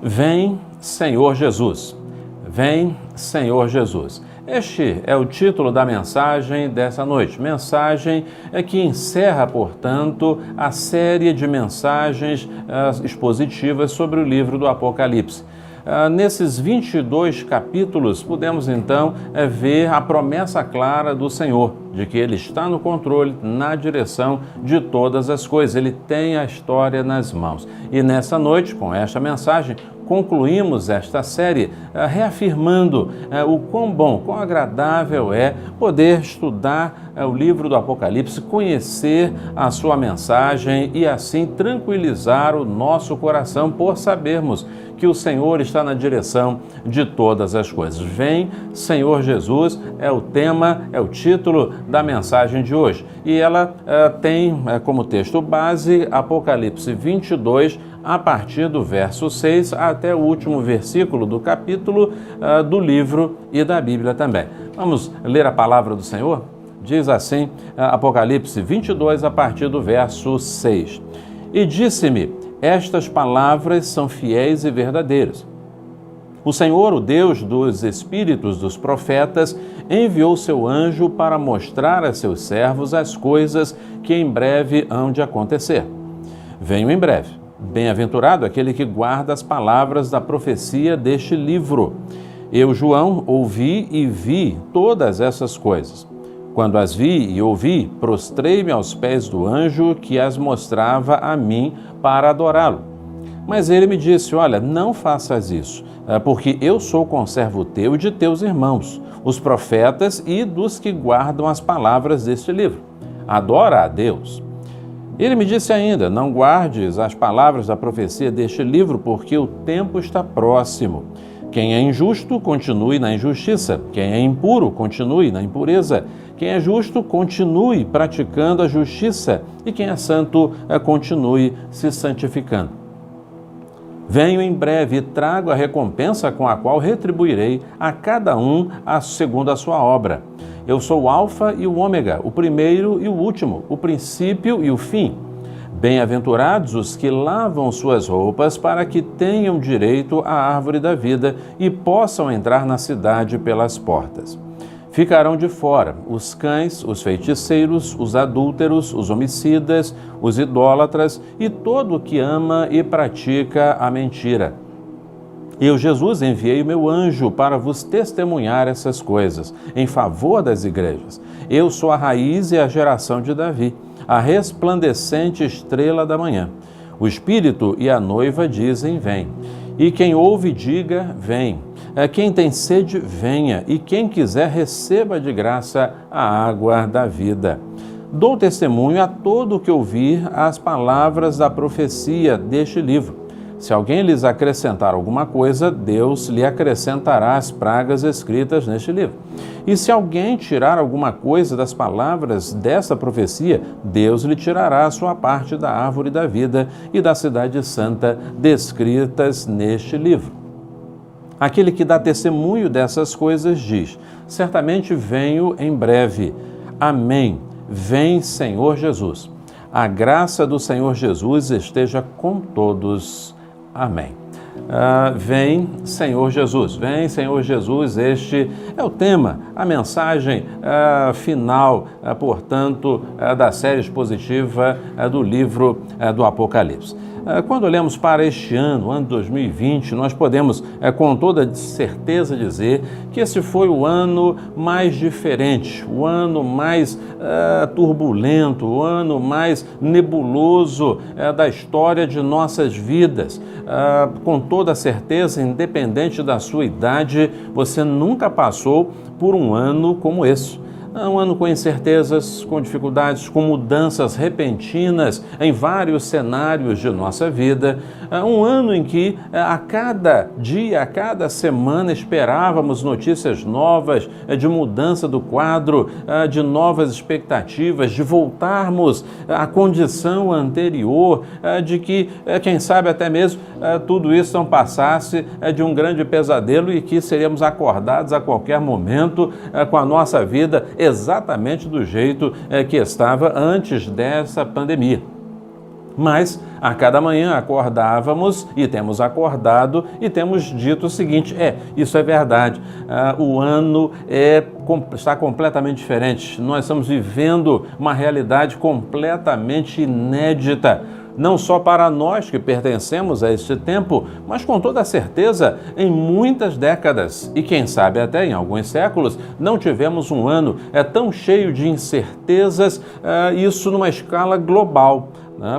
Vem, Senhor Jesus. Vem, Senhor Jesus. Este é o título da mensagem dessa noite. Mensagem que encerra, portanto, a série de mensagens expositivas sobre o livro do Apocalipse. Nesses 22 capítulos, podemos então ver a promessa clara do Senhor, de que Ele está no controle, na direção de todas as coisas. Ele tem a história nas mãos. E nessa noite, com esta mensagem, concluímos esta série reafirmando o quão bom, quão agradável é poder estudar o livro do Apocalipse, conhecer a sua mensagem e assim tranquilizar o nosso coração por sabermos que o Senhor está na direção de todas as coisas. Vem, Senhor Jesus, é o tema, é o título da mensagem de hoje. E ela tem como texto base Apocalipse 22, a partir do verso 6 até o último versículo do capítulo do livro e da Bíblia também. Vamos ler a palavra do Senhor? Diz assim, Apocalipse 22, a partir do verso 6. E disse-me, estas palavras são fiéis e verdadeiras. O Senhor, o Deus dos espíritos dos profetas, enviou seu anjo para mostrar a seus servos as coisas que em breve hão de acontecer. Venho em breve. Bem-aventurado aquele que guarda as palavras da profecia deste livro. Eu, João, ouvi e vi todas essas coisas. Quando as vi e ouvi, prostrei-me aos pés do anjo que as mostrava a mim para adorá-lo. Mas ele me disse, olha, não faças isso, porque eu sou conservo teu e de teus irmãos, os profetas e dos que guardam as palavras deste livro. Adora a Deus. Ele me disse ainda, não guardes as palavras da profecia deste livro, porque o tempo está próximo. Quem é injusto, continue na injustiça. Quem é impuro, continue na impureza. Quem é justo, continue praticando a justiça. E quem é santo, continue se santificando. Venho em breve e trago a recompensa com a qual retribuirei a cada um segundo a sua obra. Eu sou o Alfa e o Ômega, o primeiro e o último, o princípio e o fim. Bem-aventurados os que lavam suas roupas para que tenham direito à árvore da vida e possam entrar na cidade pelas portas. Ficarão de fora os cães, os feiticeiros, os adúlteros, os homicidas, os idólatras e todo o que ama e pratica a mentira. Eu, Jesus, enviei o meu anjo para vos testemunhar essas coisas, em favor das igrejas. Eu sou a raiz e a geração de Davi, a resplandecente estrela da manhã. O Espírito e a noiva dizem, vem. E quem ouve, diga, vem. Quem tem sede, venha. E quem quiser, receba de graça a água da vida. Dou testemunho a todo o que ouvir as palavras da profecia deste livro. Se alguém lhes acrescentar alguma coisa, Deus lhe acrescentará as pragas escritas neste livro. E se alguém tirar alguma coisa das palavras desta profecia, Deus lhe tirará a sua parte da árvore da vida e da cidade santa descritas neste livro. Aquele que dá testemunho dessas coisas diz, certamente venho em breve. Amém. Vem, Senhor Jesus. A graça do Senhor Jesus esteja com todos. Amém. Vem, Senhor Jesus. Vem, Senhor Jesus. Este é o tema, a mensagem final, portanto, da série expositiva do livro do Apocalipse. Quando olhamos para este ano, ano 2020, nós podemos com toda certeza dizer que esse foi o ano mais diferente, o ano mais turbulento, o ano mais nebuloso da história de nossas vidas. Com toda certeza, independente da sua idade, você nunca passou por um ano como esse. Um ano com incertezas, com dificuldades, com mudanças repentinas em vários cenários de nossa vida. Um ano em que a cada dia, a cada semana esperávamos notícias novas de mudança do quadro, de novas expectativas, de voltarmos à condição anterior, de que, quem sabe até mesmo, tudo isso não passasse de um grande pesadelo e que seríamos acordados a qualquer momento com a nossa vida exatamente do jeito que estava antes dessa pandemia. Mas a cada manhã acordávamos e temos acordado e temos dito o seguinte: isso é verdade, o ano está completamente diferente, nós estamos vivendo uma realidade completamente inédita. Não só para nós que pertencemos a este tempo, mas com toda certeza em muitas décadas e quem sabe até em alguns séculos não tivemos um ano tão cheio de incertezas, isso numa escala global.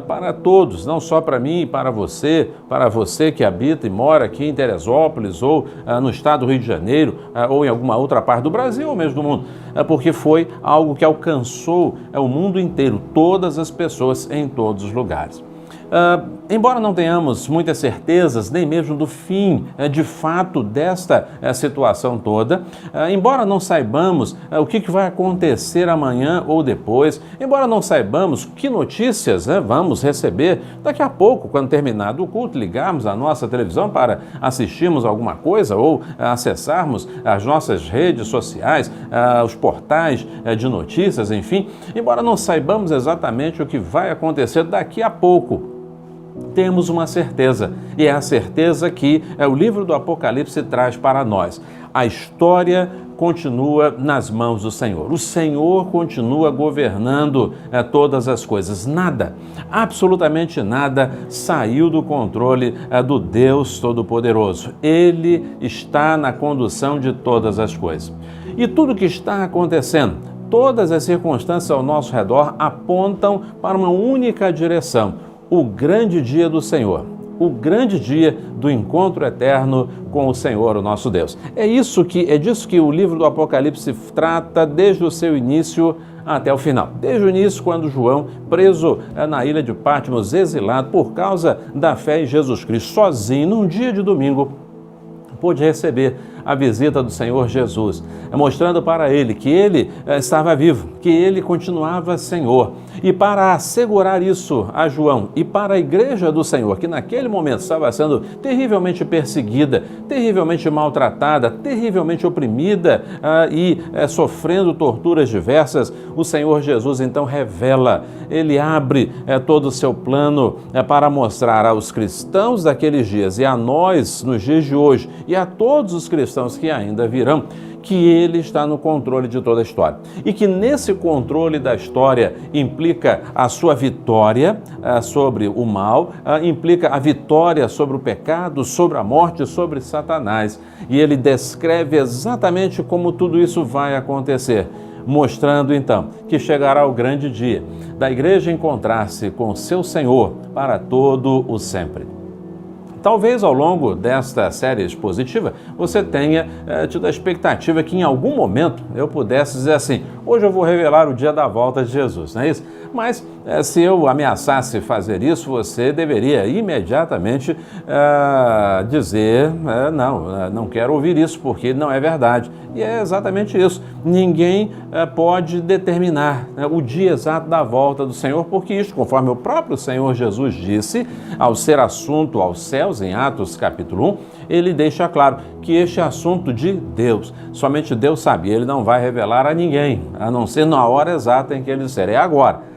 Para todos, não só para mim, para você que habita e mora aqui em Teresópolis ou no estado do Rio de Janeiro ou em alguma outra parte do Brasil ou mesmo do mundo, porque foi algo que alcançou o mundo inteiro, todas as pessoas em todos os lugares. Embora não tenhamos muitas certezas, nem mesmo do fim de fato desta situação toda, embora não saibamos o que vai acontecer amanhã ou depois, embora não saibamos que notícias vamos receber daqui a pouco, quando terminado o culto, ligarmos a nossa televisão para assistirmos alguma coisa ou acessarmos as nossas redes sociais, os portais de notícias, enfim, embora não saibamos exatamente o que vai acontecer daqui a pouco, temos uma certeza, e é a certeza que o livro do Apocalipse traz para nós. A história continua nas mãos do Senhor. O Senhor continua governando todas as coisas. Nada, absolutamente nada, saiu do controle do Deus Todo-Poderoso. Ele está na condução de todas as coisas. E tudo que está acontecendo, todas as circunstâncias ao nosso redor apontam para uma única direção: o grande dia do Senhor, o grande dia do encontro eterno com o Senhor, o nosso Deus. É disso que o livro do Apocalipse trata desde o seu início até o final. Desde o início, quando João, preso na ilha de Patmos, exilado por causa da fé em Jesus Cristo, sozinho, num dia de domingo, pôde receber a visita do Senhor Jesus, mostrando para ele que ele estava vivo, que ele continuava Senhor. E para assegurar isso a João e para a igreja do Senhor, que naquele momento estava sendo terrivelmente perseguida, terrivelmente maltratada, terrivelmente oprimida e sofrendo torturas diversas, o Senhor Jesus então revela, ele abre todo o seu plano para mostrar aos cristãos daqueles dias e a nós nos dias de hoje e a todos os cristãos que ainda virão, que ele está no controle de toda a história. E que nesse controle da história implica a sua vitória sobre o mal, implica a vitória sobre o pecado, sobre a morte, sobre Satanás. E ele descreve exatamente como tudo isso vai acontecer, mostrando então que chegará o grande dia da igreja encontrar-se com o seu Senhor para todo o sempre. Talvez ao longo desta série expositiva você tenha tido a expectativa que em algum momento eu pudesse dizer assim: hoje eu vou revelar o dia da volta de Jesus, não é isso? Mas se eu ameaçasse fazer isso, você deveria imediatamente dizer: não quero ouvir isso, porque não é verdade. E é exatamente isso. Ninguém pode determinar o dia exato da volta do Senhor, porque isto, conforme o próprio Senhor Jesus disse, ao ser assunto aos céus, em Atos capítulo 1, ele deixa claro que este é assunto de Deus. Somente Deus sabe, ele não vai revelar a ninguém, a não ser na hora exata em que ele disser: é agora.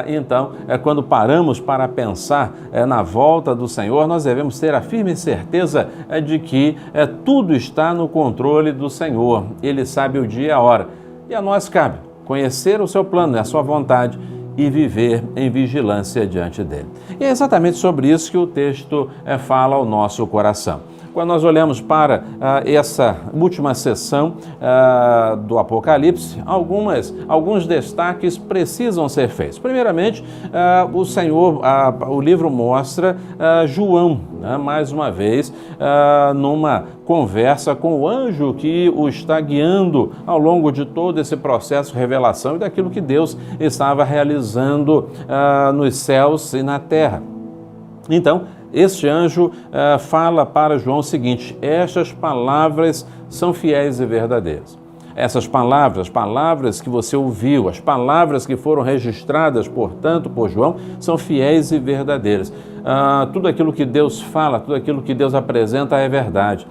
Então, quando paramos para pensar na volta do Senhor, nós devemos ter a firme certeza de que tudo está no controle do Senhor. Ele sabe o dia e a hora. E a nós cabe conhecer o seu plano, a sua vontade e viver em vigilância diante dele. E é exatamente sobre isso que o texto fala ao nosso coração. Quando nós olhamos para essa última sessão do Apocalipse, alguns destaques precisam ser feitos. Primeiramente, o livro mostra João, mais uma vez, numa conversa com o anjo que o está guiando ao longo de todo esse processo de revelação e daquilo que Deus estava realizando nos céus e na terra. Então, este anjo fala para João o seguinte: estas palavras são fiéis e verdadeiras. essas palavras que você ouviu, as palavras que foram registradas, portanto, por João, são fiéis e verdadeiras. Tudo aquilo que Deus fala, tudo aquilo que Deus apresenta é verdade.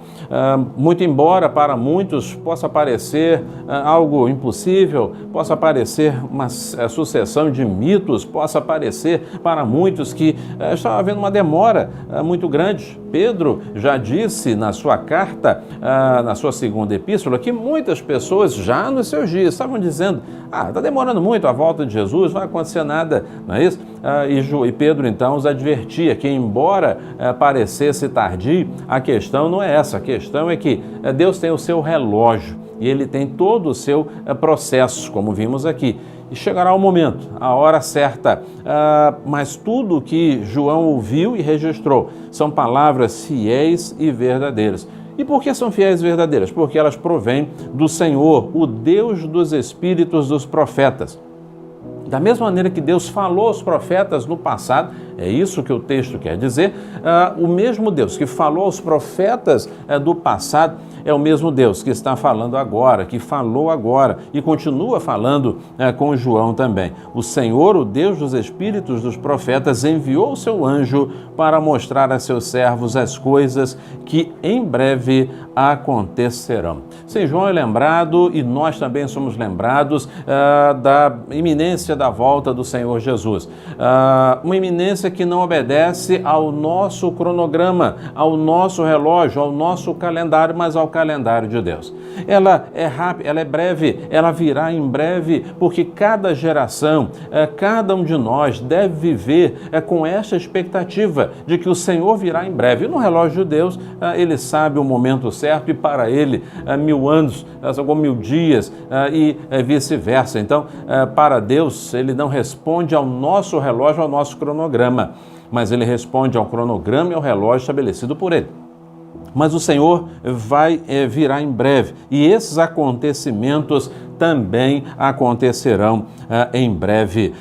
Muito embora para muitos possa parecer algo impossível, possa parecer uma sucessão de mitos, possa parecer para muitos que está havendo uma demora muito grande. Pedro já disse na sua carta, na sua segunda epístola, que muitas pessoas já nos seus dias estavam dizendo: está demorando muito a volta de Jesus, não vai acontecer nada, não é isso? E Pedro então os advertia que, embora parecesse tardio, a questão não é essa, a questão é que Deus tem o seu relógio e Ele tem todo o seu processo, como vimos aqui. E chegará o momento, a hora certa, mas tudo que João ouviu e registrou são palavras fiéis e verdadeiras. E por que são fiéis e verdadeiras? Porque elas provêm do Senhor, o Deus dos espíritos dos profetas. Da mesma maneira que Deus falou aos profetas no passado, é isso que o texto quer dizer, o mesmo Deus que falou aos profetas do passado é o mesmo Deus que está falando agora, que falou agora e continua falando com João também. O Senhor, o Deus dos espíritos dos profetas, enviou o seu anjo para mostrar a seus servos as coisas que em breve acontecerão. Sim, João é lembrado e nós também somos lembrados da iminência da volta do Senhor Jesus. Uma iminência que não obedece ao nosso cronograma, ao nosso relógio, ao nosso calendário, mas ao calendário de Deus. Ela é rápida, ela é breve, ela virá em breve, porque cada geração, cada um de nós deve viver com esta expectativa de que o Senhor virá em breve. E no relógio de Deus, Ele sabe o momento certo e para Ele 1000 anos são como 1000 dias e vice-versa. Então, para Deus, Ele não responde ao nosso relógio, ao nosso cronograma, mas Ele responde ao cronograma e ao relógio estabelecido por Ele. Mas o Senhor vai virá em breve e esses acontecimentos também acontecerão em breve.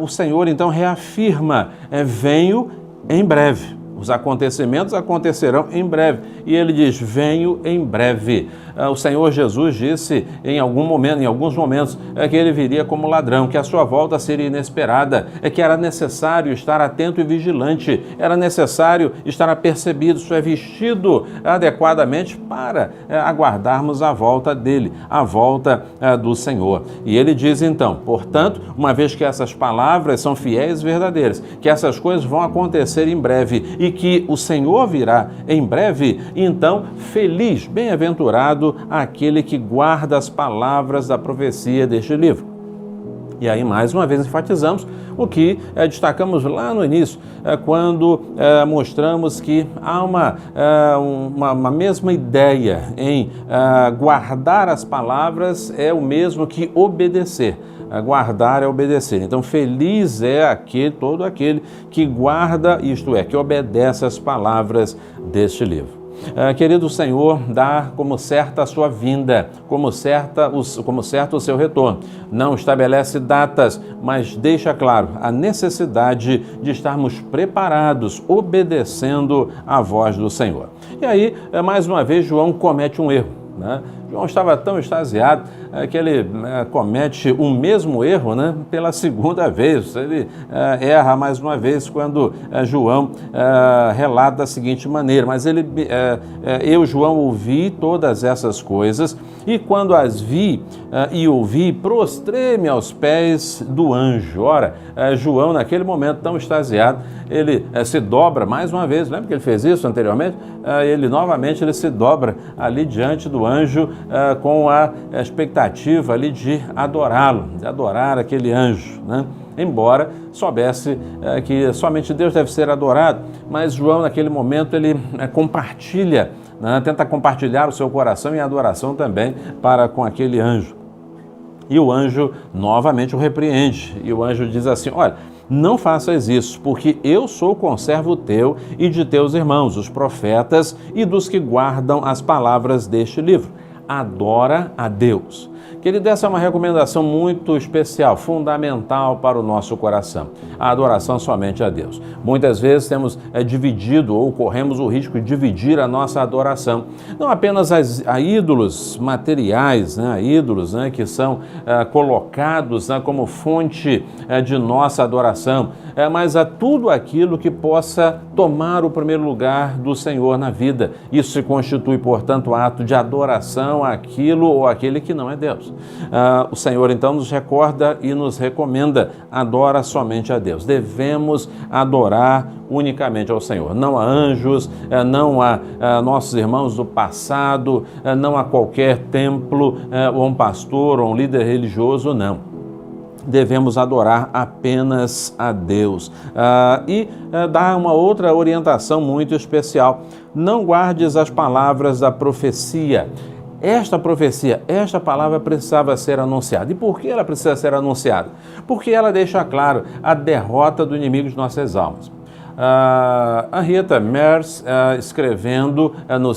O Senhor então reafirma, venho em breve. Os acontecimentos acontecerão em breve. E ele diz, venho em breve. O Senhor Jesus disse em alguns momentos, que ele viria como ladrão, que a sua volta seria inesperada, que era necessário estar atento e vigilante, era necessário estar apercebido, vestido adequadamente para aguardarmos a volta dele, a volta do Senhor. E ele diz então, portanto, uma vez que essas palavras são fiéis e verdadeiras, que essas coisas vão acontecer em breve e que o Senhor virá em breve, então feliz, bem-aventurado aquele que guarda as palavras da profecia deste livro. E aí, mais uma vez, enfatizamos o que destacamos lá no início, quando mostramos que há uma mesma ideia em guardar as palavras é o mesmo que obedecer. Guardar é obedecer. Então, feliz é todo aquele que guarda, isto é, que obedece às palavras deste livro. Querido Senhor, dá como certa a sua vinda, como certo o seu retorno. Não estabelece datas, mas deixa claro a necessidade de estarmos preparados, obedecendo à voz do Senhor. E aí, mais uma vez, João comete um erro, né? João estava tão extasiado que ele comete o mesmo erro, né, pela segunda vez. Ele erra mais uma vez quando João relata da seguinte maneira, mas eu, João, ouvi todas essas coisas e quando as vi e ouvi, prostrei-me aos pés do anjo. Ora, João, naquele momento tão extasiado, ele se dobra mais uma vez. Lembra que ele fez isso anteriormente? Ele se dobra ali diante do anjo com a expectativa ali de adorá-lo, de adorar aquele anjo, né? Embora soubesse que somente Deus deve ser adorado, mas João naquele momento ele compartilha, né? Tenta compartilhar o seu coração em adoração também para com aquele anjo. E o anjo novamente o repreende, e o anjo diz assim, olha, não faças isso, porque eu sou conservo teu e de teus irmãos, os profetas, e dos que guardam as palavras deste livro. Adora a Deus. Querido, essa é uma recomendação muito especial, fundamental para o nosso coração. A adoração somente a Deus. Muitas vezes temos dividido ou corremos o risco de dividir a nossa adoração. Não apenas a ídolos materiais, a ídolos que são colocados como fonte de nossa adoração, mas a tudo aquilo que possa tomar o primeiro lugar do Senhor na vida. Isso se constitui, portanto, ato de adoração àquilo ou àquele que não é Deus. O Senhor, então, nos recorda e nos recomenda: adora somente a Deus. Devemos adorar unicamente ao Senhor. Não a anjos, não a nossos irmãos do passado, não a qualquer templo, ou um pastor, ou um líder religioso, não. Devemos adorar apenas a Deus. E dá uma outra orientação muito especial: não guardes as palavras da profecia. Esta profecia, esta palavra precisava ser anunciada. E por que ela precisa ser anunciada? Porque ela deixa claro a derrota do inimigo de nossas almas. A Rita Mers, escrevendo no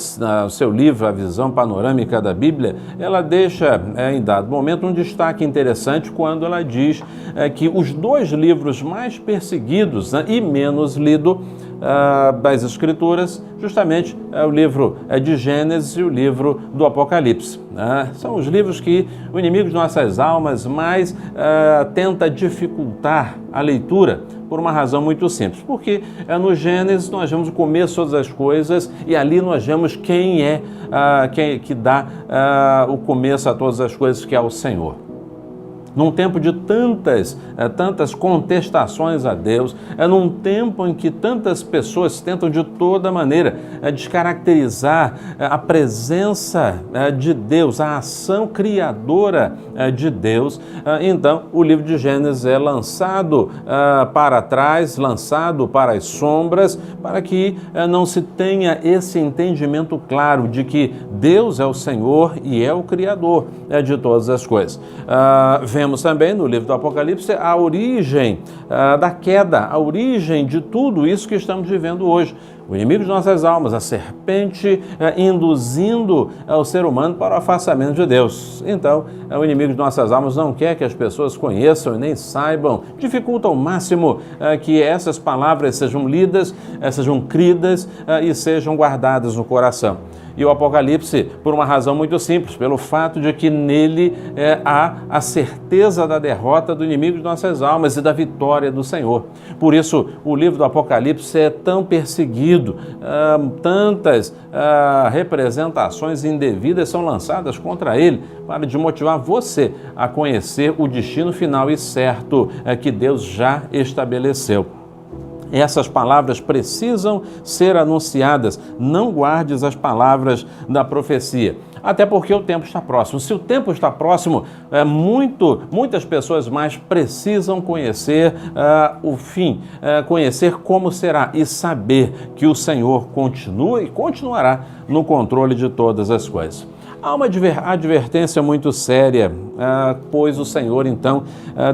seu livro A Visão Panorâmica da Bíblia, ela deixa em dado momento um destaque interessante quando ela diz que os dois livros mais perseguidos e menos lidos das Escrituras, justamente o livro de Gênesis e o livro do Apocalipse. São os livros que o inimigo de nossas almas mais tenta dificultar a leitura, por uma razão muito simples. Porque no Gênesis nós vemos o começo de todas as coisas e ali nós vemos quem é que dá o começo a todas as coisas, que é o Senhor. Num tempo de tantas contestações a Deus, num tempo em que tantas pessoas tentam de toda maneira descaracterizar a presença de Deus, a ação criadora de Deus, então o livro de Gênesis é lançado para trás, lançado para as sombras, para que não se tenha esse entendimento claro de que Deus é o Senhor e é o Criador de todas as coisas. Vemos também no livro do Apocalipse a origem da queda, a origem de tudo isso que estamos vivendo hoje. O inimigo de nossas almas, a serpente induzindo o ser humano para o afastamento de Deus. Então, o inimigo de nossas almas não quer que as pessoas conheçam e nem saibam, dificulta ao máximo que essas palavras sejam lidas, sejam cridas e sejam guardadas no coração. E o Apocalipse, por uma razão muito simples, pelo fato de que nele há a certeza da derrota do inimigo de nossas almas e da vitória do Senhor. Por isso, o livro do Apocalipse é tão perseguido, tantas representações indevidas são lançadas contra ele, para desmotivar você a conhecer o destino final e certo que Deus já estabeleceu. Essas palavras precisam ser anunciadas. Não guardes as palavras da profecia. Até porque o tempo está próximo. Se o tempo está próximo, muitas pessoas mais precisam conhecer o fim, conhecer como será e saber que o Senhor continua e continuará no controle de todas as coisas. Há uma advertência muito séria, pois o Senhor, então,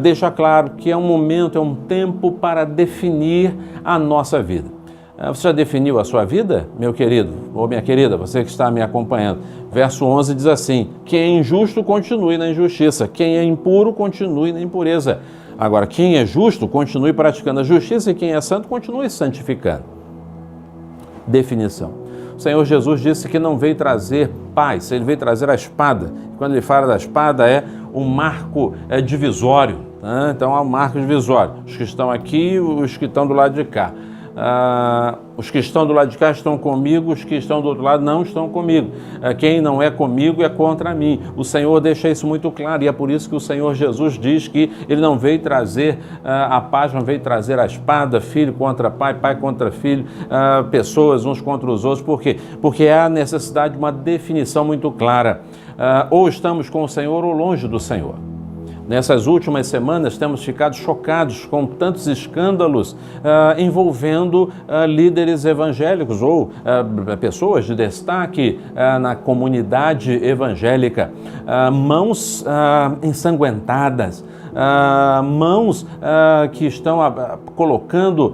deixa claro que é um momento, é um tempo para definir a nossa vida. Você já definiu a sua vida, meu querido ou minha querida, você que está me acompanhando? Verso 11 diz assim: quem é injusto, continue na injustiça. Quem é impuro, continue na impureza. Agora, quem é justo, continue praticando a justiça, e quem é santo, continue santificando. Definição. O Senhor Jesus disse que não veio trazer paz, ele veio trazer a espada. Quando ele fala da espada, é um marco divisório. Então, é um marco divisório. Os que estão aqui, os que estão do lado de cá. Os que estão do lado de cá estão comigo, os que estão do outro lado não estão comigo. Quem não é comigo é contra mim. O Senhor deixa isso muito claro, e é por isso que o Senhor Jesus diz que ele não veio trazer a paz, não veio trazer a espada, filho contra pai, pai contra filho, pessoas uns contra os outros. Por quê? Porque há necessidade de uma definição muito clara. Ou estamos com o Senhor ou longe do Senhor. Nessas últimas semanas temos ficado chocados com tantos escândalos envolvendo líderes evangélicos ou pessoas de destaque na comunidade evangélica. Mãos ensanguentadas, mãos que estão colocando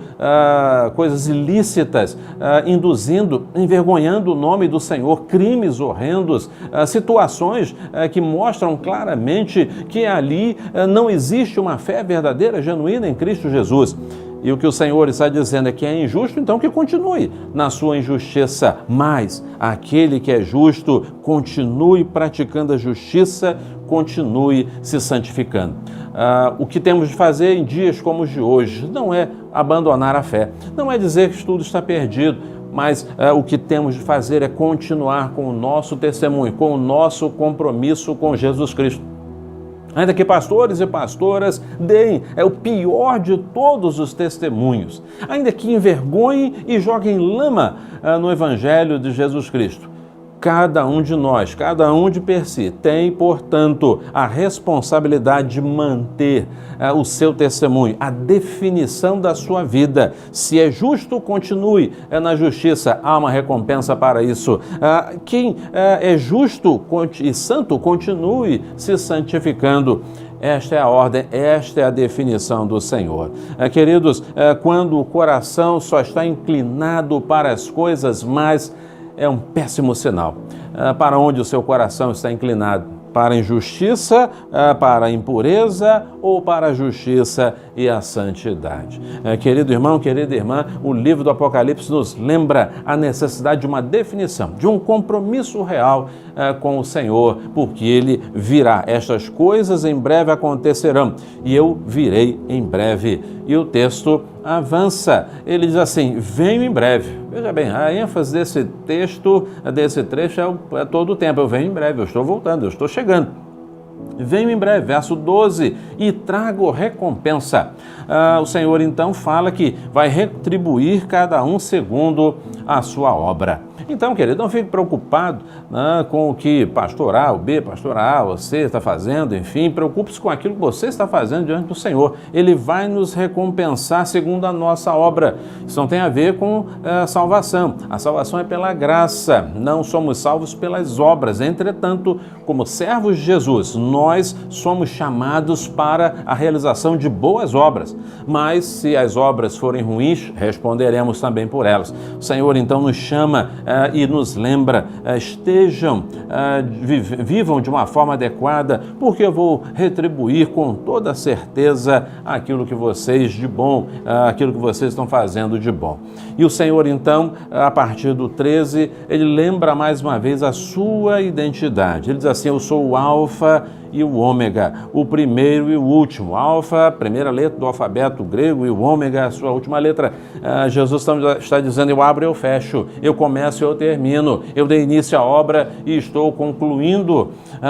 coisas ilícitas, induzindo, envergonhando o nome do Senhor, crimes horrendos, situações que mostram claramente que ali não existe uma fé verdadeira, genuína em Cristo Jesus. E o que o Senhor está dizendo é que é injusto, então que continue na sua injustiça. Mas aquele que é justo, continue praticando a justiça, continue se santificando. O que temos de fazer em dias como os de hoje não é abandonar a fé, não é dizer que tudo está perdido, mas o que temos de fazer é continuar com o nosso testemunho, com o nosso compromisso com Jesus Cristo. Ainda que pastores e pastoras deem o pior de todos os testemunhos, ainda que envergonhem e joguem lama no Evangelho de Jesus Cristo. Cada um de nós, cada um de per si, tem, portanto, a responsabilidade de manter o seu testemunho, a definição da sua vida. Se é justo, continue na justiça, há uma recompensa para isso. Quem é justo e santo, continue se santificando. Esta é a ordem, esta é a definição do Senhor. Queridos, quando o coração só está inclinado para as coisas mais, é um péssimo sinal. Para onde o seu coração está inclinado? Para a injustiça, para a impureza ou para a justiça e a santidade? Querido irmão, querida irmã, o livro do Apocalipse nos lembra a necessidade de uma definição, de um compromisso real com o Senhor, porque Ele virá. Estas coisas em breve acontecerão e eu virei em breve. E o texto avança, ele diz assim: venho em breve. Veja bem, a ênfase desse texto, desse trecho é todo o tempo. Eu venho em breve, eu estou voltando, eu estou chegando. Venho em breve, verso 12, e trago recompensa. O Senhor então fala que vai retribuir cada um segundo a sua obra. Então, querido, não fique preocupado com o que pastor A, o B, pastor A, você está fazendo, enfim, preocupe-se com aquilo que você está fazendo diante do Senhor. Ele vai nos recompensar segundo a nossa obra. Isso não tem a ver com salvação. A salvação é pela graça, não somos salvos pelas obras. Entretanto, como servos de Jesus, nós somos chamados para a realização de boas obras. Mas se as obras forem ruins, responderemos também por elas. O Senhor então nos chama e nos lembra, vivam de uma forma adequada, porque eu vou retribuir com toda certeza aquilo que vocês de bom, aquilo que vocês estão fazendo de bom. E o Senhor então, a partir do 13, ele lembra mais uma vez a sua identidade. Ele diz assim: eu sou o Alfa e o Ômega, o primeiro e o último. Alfa, primeira letra do alfabeto grego, e o Ômega, a sua última letra. Jesus está dizendo: eu abro e eu fecho, eu começo e eu termino, eu dei início à obra e estou concluindo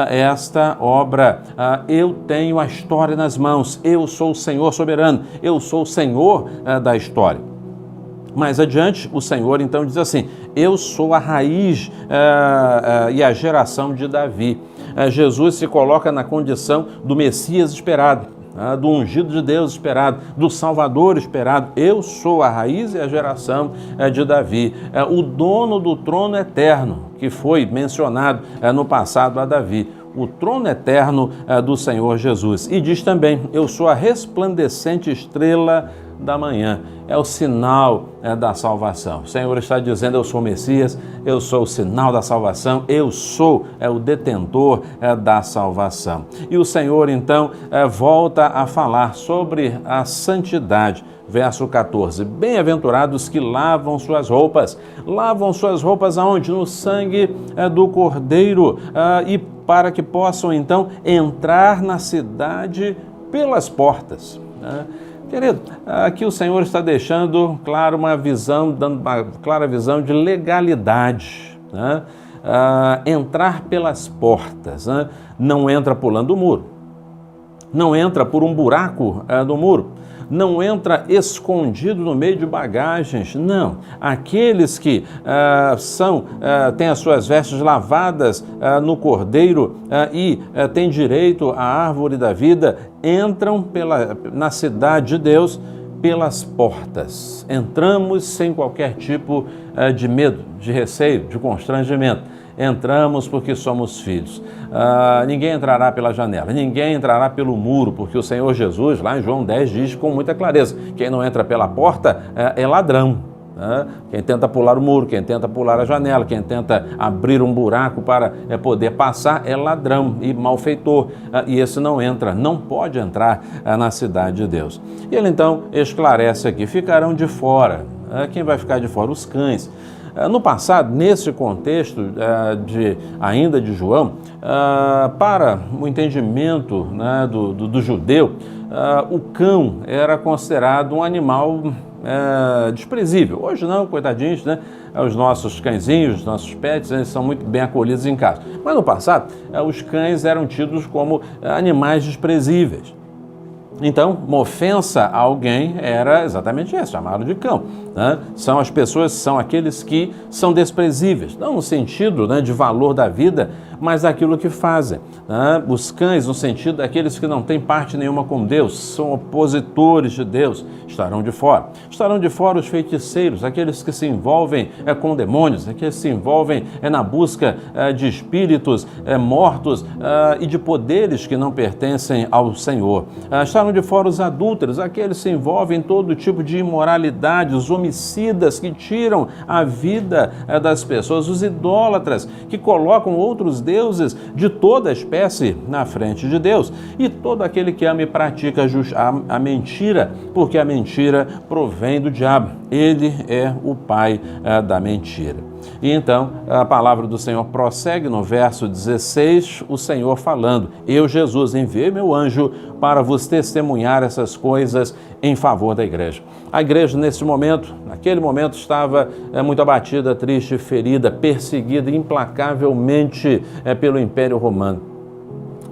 esta obra. Eu tenho a história nas mãos, eu sou o Senhor soberano, eu sou o Senhor da história. Mais adiante, o Senhor então diz assim: eu sou a raiz e a geração de Davi. Jesus se coloca na condição do Messias esperado, do ungido de Deus esperado, do Salvador esperado. Eu sou a raiz e a geração de Davi, o dono do trono eterno, que foi mencionado no passado a Davi. O trono eterno do Senhor Jesus. E diz também: eu sou a resplandecente estrela da manhã. É o sinal da salvação. O Senhor está dizendo: eu sou o Messias, eu sou o sinal da salvação, eu sou o detentor da salvação. E o Senhor então volta a falar sobre a santidade. Verso 14, bem-aventurados que lavam suas roupas aonde? No sangue do Cordeiro, e para que possam então entrar na cidade pelas portas. Querido, aqui o Senhor está deixando claro dando uma clara visão de legalidade. Entrar pelas portas, não entra pulando o muro, não entra por um buraco do muro, não entra escondido no meio de bagagens, não. Aqueles que têm as suas vestes lavadas no Cordeiro e têm direito à árvore da vida, entram na cidade de Deus pelas portas. Entramos sem qualquer tipo de medo, de receio, de constrangimento. entramos porque somos filhos. Ninguém entrará pela janela, ninguém entrará pelo muro, porque o Senhor Jesus, lá em João 10, diz com muita clareza: quem não entra pela porta é ladrão. Quem tenta pular o muro, quem tenta pular a janela, quem tenta abrir um buraco para poder passar é ladrão e malfeitor, e esse não entra, não pode entrar na cidade de Deus. E ele então esclarece aqui: ficarão de fora. Quem vai ficar de fora? Os cães. No passado, nesse contexto ainda de João, para o entendimento, né, do judeu, o cão era considerado um animal desprezível. Hoje não, coitadinhos, né? Os nossos cãezinhos, os nossos pets, eles são muito bem acolhidos em casa. Mas no passado, os cães eram tidos como animais desprezíveis. Então, uma ofensa a alguém era exatamente isso, chamado de cão. Né? São as pessoas, são aqueles que são desprezíveis, não no sentido, né, de valor da vida, mas daquilo que fazem. Né? Os cães, no sentido daqueles que não têm parte nenhuma com Deus, são opositores de Deus, estarão de fora. Estarão de fora os feiticeiros, aqueles que se envolvem com demônios, aqueles que se envolvem na busca de espíritos mortos e de poderes que não pertencem ao Senhor. Estarão de fora os adúlteros, aqueles que se envolvem em todo tipo de imoralidade, os homicidas que tiram a vida das pessoas, os idólatras que colocam outros deuses de toda espécie na frente de Deus, e todo aquele que ama e pratica a mentira, porque a mentira provém do diabo. Ele é o pai da mentira. E então a palavra do Senhor prossegue no verso 16, o Senhor falando: eu, Jesus, enviei meu anjo para vos testemunhar essas coisas em favor da igreja. A igreja naquele momento estava muito abatida, triste, ferida, perseguida implacavelmente pelo Império Romano.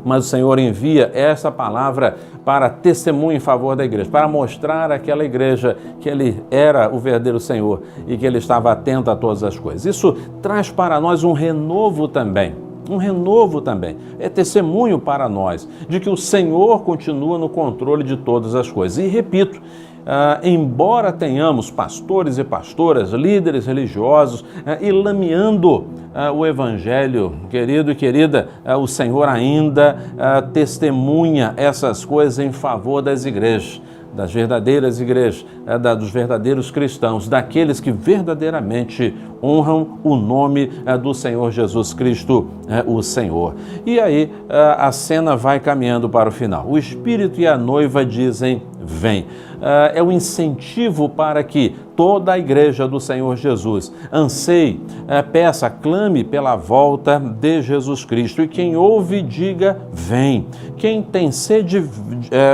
Mas o Senhor envia essa palavra para testemunho em favor da igreja, para mostrar àquela igreja que Ele era o verdadeiro Senhor e que Ele estava atento a todas as coisas. Isso traz para nós um renovo também. É testemunho para nós de que o Senhor continua no controle de todas as coisas. E repito, embora tenhamos pastores e pastoras, líderes religiosos, lameando o Evangelho, querido e querida, o Senhor ainda testemunha essas coisas em favor das igrejas, das verdadeiras igrejas, dos verdadeiros cristãos, daqueles que verdadeiramente honram o nome do Senhor Jesus Cristo, o Senhor. E aí a cena vai caminhando para o final. O Espírito e a noiva dizem: vem. É o incentivo para que toda a igreja do Senhor Jesus anseie, peça, clame pela volta de Jesus Cristo. E quem ouve, diga: vem. Quem tem sede,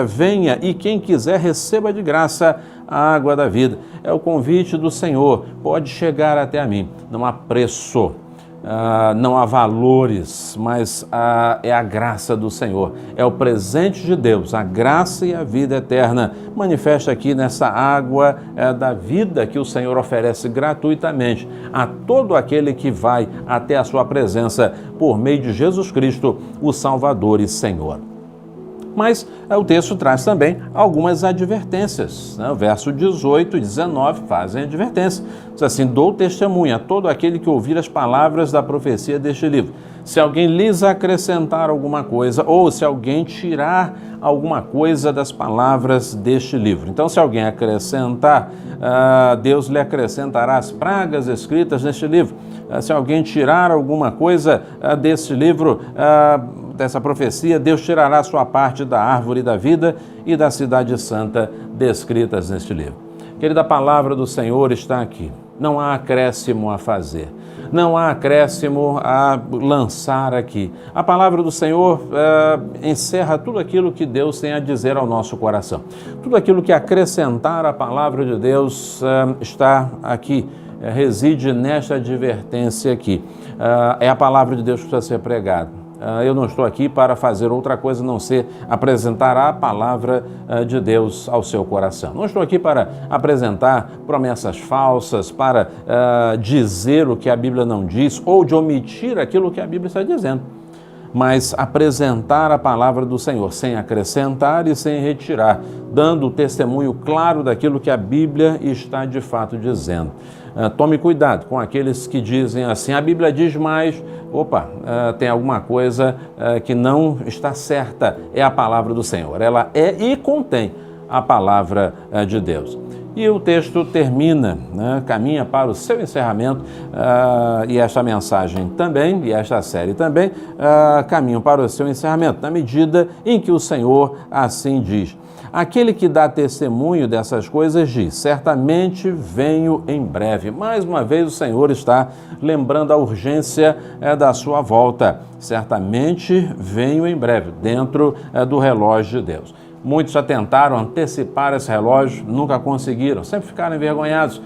venha. E quem quiser, receba de graça a água da vida. É o convite do Senhor. Pode chegar até a mim. Não há preço. Não há valores, mas é a graça do Senhor, é o presente de Deus, a graça e a vida eterna manifesta aqui nessa água da vida que o Senhor oferece gratuitamente a todo aquele que vai até a sua presença por meio de Jesus Cristo, o Salvador e Senhor. Mas o texto traz também algumas advertências. O verso 18 e 19 fazem advertência. Diz assim: dou testemunho a todo aquele que ouvir as palavras da profecia deste livro. Se alguém lhes acrescentar alguma coisa, ou se alguém tirar alguma coisa das palavras deste livro. Então, se alguém acrescentar, Deus lhe acrescentará as pragas escritas neste livro. Se alguém tirar alguma coisa deste livro, dessa profecia, Deus tirará sua parte da árvore da vida e da cidade santa descritas neste livro. Querida, a palavra do Senhor está aqui. Não há acréscimo a fazer. Não há acréscimo a lançar aqui. A palavra do Senhor encerra tudo aquilo que Deus tem a dizer ao nosso coração. Tudo aquilo que acrescentar a palavra de Deus está aqui, reside nesta advertência aqui. É a palavra de Deus que precisa ser pregada. Eu não estou aqui para fazer outra coisa a não ser apresentar a palavra de Deus ao seu coração. Não estou aqui para apresentar promessas falsas, para dizer o que a Bíblia não diz ou de omitir aquilo que a Bíblia está dizendo. mas apresentar a palavra do Senhor, sem acrescentar e sem retirar, dando o testemunho claro daquilo que a Bíblia está de fato dizendo. Tome cuidado com aqueles que dizem assim, a Bíblia diz mais, tem alguma coisa que não está certa, é a palavra do Senhor. Ela é e contém a palavra de Deus. E o texto termina, caminha para o seu encerramento, e esta mensagem também, e esta série também, caminham para o seu encerramento, na medida em que o Senhor assim diz. Aquele que dá testemunho dessas coisas diz, certamente venho em breve. Mais uma vez o Senhor está lembrando a urgência da sua volta. Certamente venho em breve, dentro do relógio de Deus. Muitos já tentaram antecipar esse relógio, nunca conseguiram, sempre ficaram envergonhados,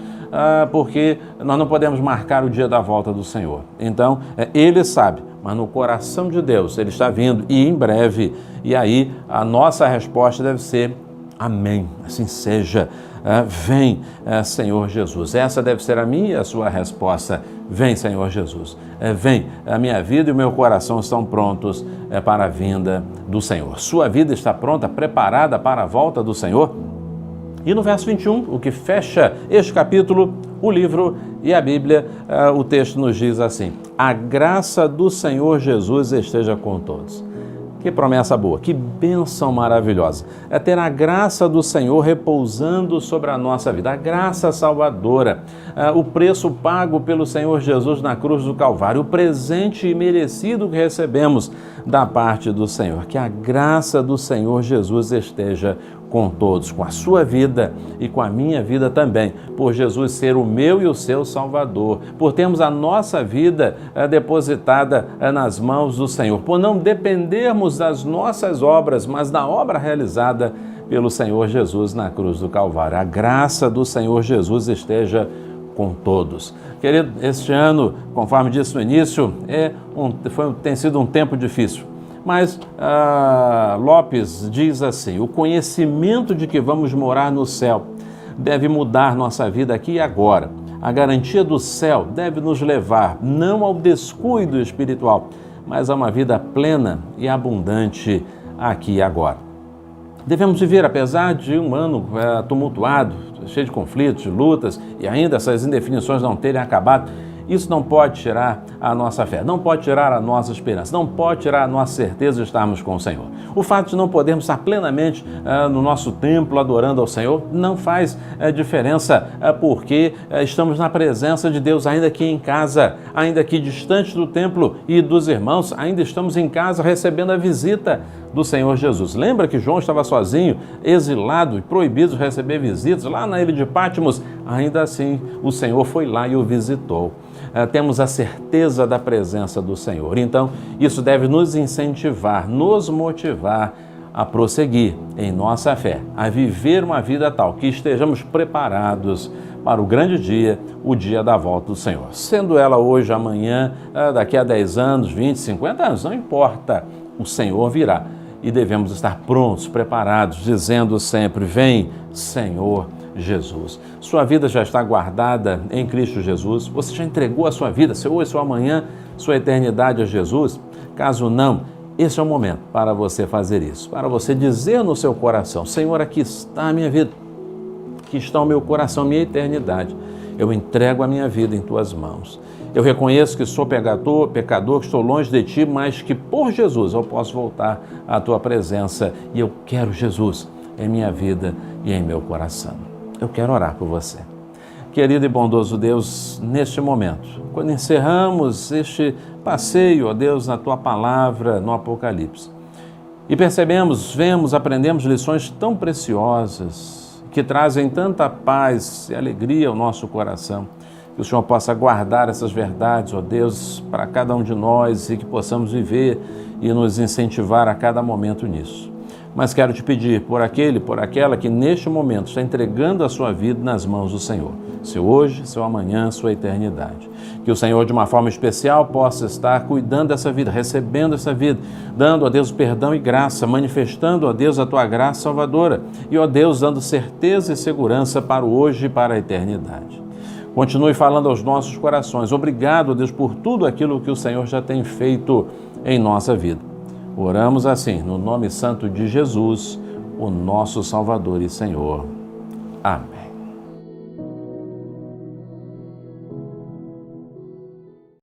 porque nós não podemos marcar o dia da volta do Senhor. Então, Ele sabe, mas no coração de Deus Ele está vindo e em breve. E aí a nossa resposta deve ser amém, assim seja. Vem, Senhor Jesus. Essa deve ser a minha e a sua resposta. Vem, Senhor Jesus. Vem, a minha vida e o meu coração estão prontos para a vinda do Senhor. Sua vida está pronta, preparada para a volta do Senhor? E no verso 21, o que fecha este capítulo, o livro e a Bíblia, o texto nos diz assim: a graça do Senhor Jesus esteja com todos. Que promessa boa, que bênção maravilhosa. É ter a graça do Senhor repousando sobre a nossa vida, a graça salvadora, o preço pago pelo Senhor Jesus na cruz do Calvário, o presente imerecido que recebemos da parte do Senhor. Que a graça do Senhor Jesus esteja com todos, com a sua vida e com a minha vida também, por Jesus ser o meu e o seu Salvador, por termos a nossa vida depositada nas mãos do Senhor, por não dependermos das nossas obras, mas da obra realizada pelo Senhor Jesus na cruz do Calvário. A graça do Senhor Jesus esteja com todos. Querido, este ano, conforme disse no início, tem sido um tempo difícil. Mas Lopes diz assim, o conhecimento de que vamos morar no céu deve mudar nossa vida aqui e agora. A garantia do céu deve nos levar não ao descuido espiritual, mas a uma vida plena e abundante aqui e agora. Devemos viver, apesar de um ano tumultuado, cheio de conflitos, de lutas, e ainda essas indefinições não terem acabado. Isso não pode tirar a nossa fé, não pode tirar a nossa esperança, não pode tirar a nossa certeza de estarmos com o Senhor. O fato de não podermos estar plenamente no nosso templo adorando ao Senhor não faz diferença, porque estamos na presença de Deus, ainda aqui em casa, ainda aqui distante do templo e dos irmãos, ainda estamos em casa recebendo a visita do Senhor Jesus. Lembra que João estava sozinho, exilado e proibido de receber visitas lá na ilha de Patmos? Ainda assim, o Senhor foi lá e o visitou. Temos a certeza da presença do Senhor. Então, isso deve nos incentivar, nos motivar a prosseguir em nossa fé, a viver uma vida tal que estejamos preparados para o grande dia, o dia da volta do Senhor. Sendo ela hoje, amanhã, daqui a 10 anos, 20, 50 anos, não importa, o Senhor virá. E devemos estar prontos, preparados, dizendo sempre, vem, Senhor Jesus. Sua vida já está guardada em Cristo Jesus? Você já entregou a sua vida, seu hoje, seu amanhã, sua eternidade a Jesus? Caso não, esse é o momento para você fazer isso, para você dizer no seu coração, Senhor, aqui está a minha vida, aqui está o meu coração, minha eternidade. Eu entrego a minha vida em Tuas mãos. Eu reconheço que sou pecador, que estou longe de Ti, mas que por Jesus eu posso voltar à Tua presença e eu quero Jesus em minha vida e em meu coração. Eu quero orar por você. Querido e bondoso Deus, neste momento, quando encerramos este passeio, ó Deus, na Tua palavra, no Apocalipse, e percebemos, vemos, aprendemos lições tão preciosas que trazem tanta paz e alegria ao nosso coração, que o Senhor possa guardar essas verdades, ó Deus, para cada um de nós e que possamos viver e nos incentivar a cada momento nisso. Mas quero te pedir por aquele, por aquela que neste momento está entregando a sua vida nas mãos do Senhor, seu hoje, seu amanhã, sua eternidade. Que o Senhor, de uma forma especial, possa estar cuidando dessa vida, recebendo essa vida, dando, ó Deus, perdão e graça, manifestando, ó Deus, a Tua graça salvadora e, ó Deus, dando certeza e segurança para o hoje e para a eternidade. Continue falando aos nossos corações. Obrigado, Deus, por tudo aquilo que o Senhor já tem feito em nossa vida. Oramos assim, no nome santo de Jesus, o nosso Salvador e Senhor. Amém.